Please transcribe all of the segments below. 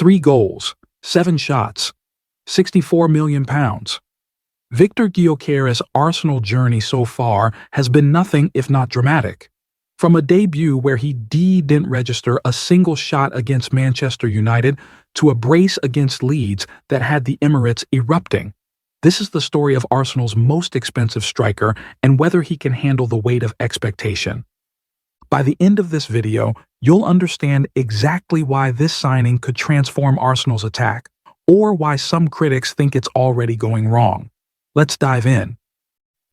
3 goals, 7 shots, £64 million. Viktor Gyökeres' Arsenal journey so far has been nothing if not dramatic. From a debut where he didn't register a single shot against Manchester United to a brace against Leeds that had the Emirates erupting. This is the story of Arsenal's most expensive striker and whether he can handle the weight of expectation. By the end of this video, you'll understand exactly why this signing could transform Arsenal's attack, or why some critics think it's already going wrong. Let's dive in.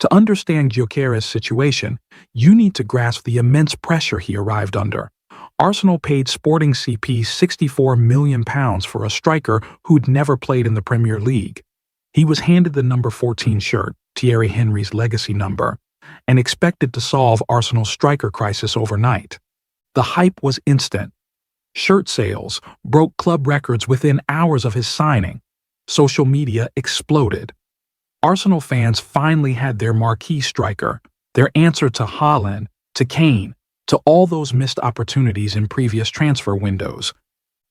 To understand Gyokeres' situation, you need to grasp the immense pressure he arrived under. Arsenal paid Sporting CP £64 million for a striker who'd never played in the Premier League. He was handed the number 14 shirt, Thierry Henry's legacy number, and expected to solve Arsenal's striker crisis overnight. The hype was instant. Shirt sales broke club records within hours of his signing. Social media exploded. Arsenal fans finally had their marquee striker, their answer to Haaland, to Kane, to all those missed opportunities in previous transfer windows.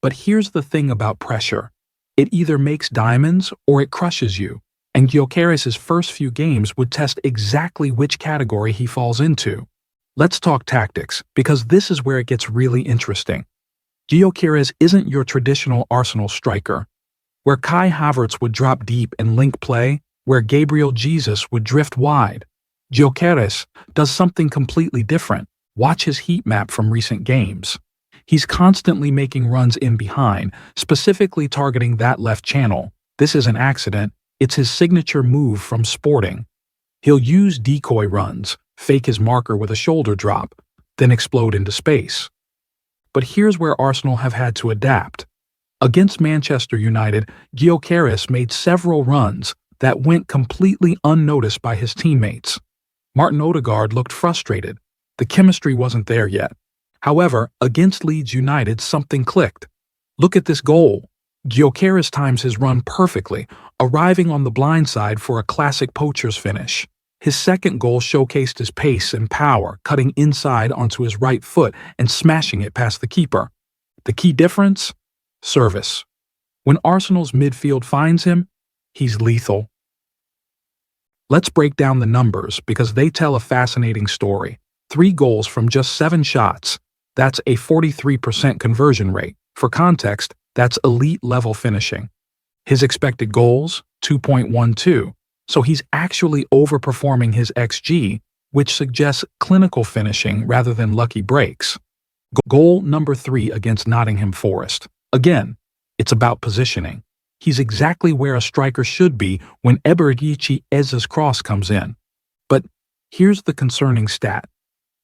But here's the thing about pressure. It either makes diamonds or it crushes you, and Gyokeres' first few games would test exactly which category he falls into. Let's talk tactics, because this is where it gets really interesting. Gyokeres isn't your traditional Arsenal striker. Where Kai Havertz would drop deep and link play, where Gabriel Jesus would drift wide, Gyokeres does something completely different. Watch his heat map from recent games. He's constantly making runs in behind, specifically targeting that left channel. This is an accident. It's his signature move from Sporting. He'll use decoy runs, fake his marker with a shoulder drop, then explode into space. But here's where Arsenal have had to adapt. Against Manchester United, Gyokeres made several runs that went completely unnoticed by his teammates. Martin Odegaard looked frustrated. The chemistry wasn't there yet. However, against Leeds United, something clicked. Look at this goal. Gyokeres times his run perfectly, arriving on the blind side for a classic poacher's finish. His second goal showcased his pace and power, cutting inside onto his right foot and smashing it past the keeper. The key difference? Service. When Arsenal's midfield finds him, he's lethal. Let's break down the numbers because they tell a fascinating story. 3 goals from just 7 shots. That's a 43% conversion rate. For context, that's elite-level finishing. His expected goals? 2.12. So he's actually overperforming his XG, which suggests clinical finishing rather than lucky breaks. Goal number 3 against Nottingham Forest. Again, it's about positioning. He's exactly where a striker should be when Gyökeres' cross comes in. But here's the concerning stat.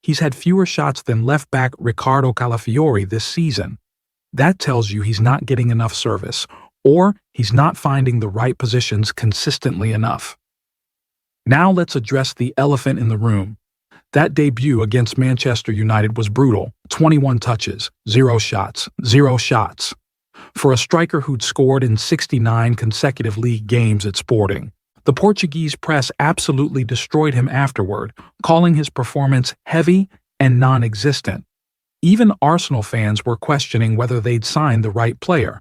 He's had fewer shots than left-back Riccardo Calafiori this season. That tells you he's not getting enough service, or he's not finding the right positions consistently enough. Now let's address the elephant in the room. That debut against Manchester United was brutal. 21 touches, 0 shots, 0 shots. For a striker who'd scored in 69 consecutive league games at Sporting, the Portuguese press absolutely destroyed him afterward, calling his performance heavy and non-existent. Even Arsenal fans were questioning whether they'd signed the right player.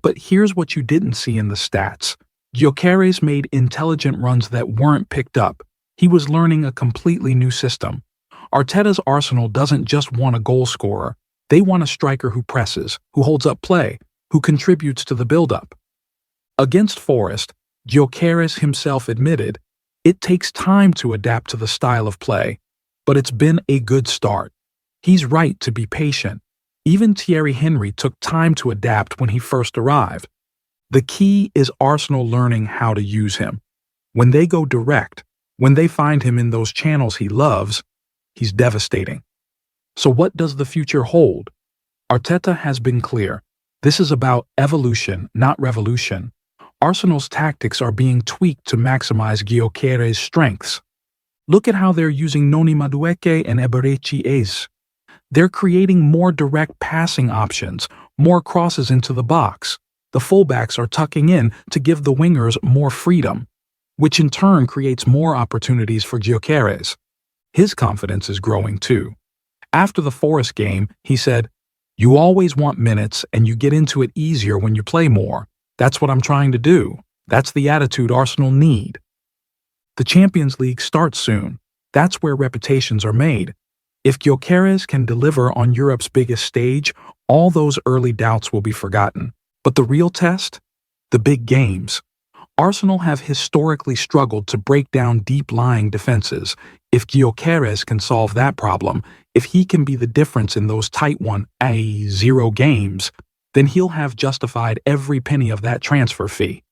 But here's what you didn't see in the stats. Gyokeres made intelligent runs that weren't picked up. He was learning a completely new system. Arteta's Arsenal doesn't just want a goal scorer. They want a striker who presses, who holds up play, who contributes to the build-up. Against Forest, Gyokeres himself admitted, it takes time to adapt to the style of play, but it's been a good start. He's right to be patient. Even Thierry Henry took time to adapt when he first arrived. The key is Arsenal learning how to use him. When they go direct, when they find him in those channels he loves, he's devastating. So what does the future hold? Arteta has been clear. This is about evolution, not revolution. Arsenal's tactics are being tweaked to maximize Gyokeres' strengths. Look at how they're using Noni Madueke and Emirates. They're creating more direct passing options, more crosses into the box. The fullbacks are tucking in to give the wingers more freedom, which in turn creates more opportunities for Gyokeres. His confidence is growing too. After the Forest game, he said, You always want minutes and you get into it easier when you play more. That's what I'm trying to do. That's the attitude Arsenal need. The Champions League starts soon. That's where reputations are made. If Gyokeres can deliver on Europe's biggest stage, all those early doubts will be forgotten. But the real test? The big games. Arsenal have historically struggled to break down deep-lying defenses. If Gyokeres can solve that problem, if he can be the difference in those tight 1-0 games, then he'll have justified every penny of that transfer fee.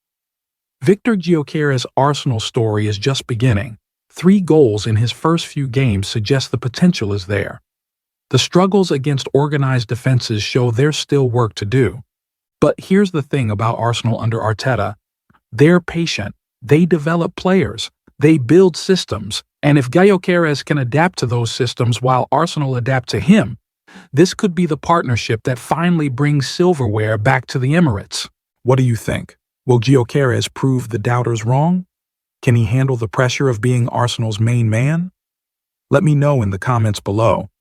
Viktor Gyökeres' Arsenal story is just beginning. 3 goals in his first few games suggest the potential is there. The struggles against organized defenses show there's still work to do. But here's the thing about Arsenal under Arteta. They're patient. They develop players. They build systems. And if Gyokeres can adapt to those systems while Arsenal adapt to him, this could be the partnership that finally brings silverware back to the Emirates. What do you think? Will Gyokeres prove the doubters wrong? Can he handle the pressure of being Arsenal's main man? Let me know in the comments below.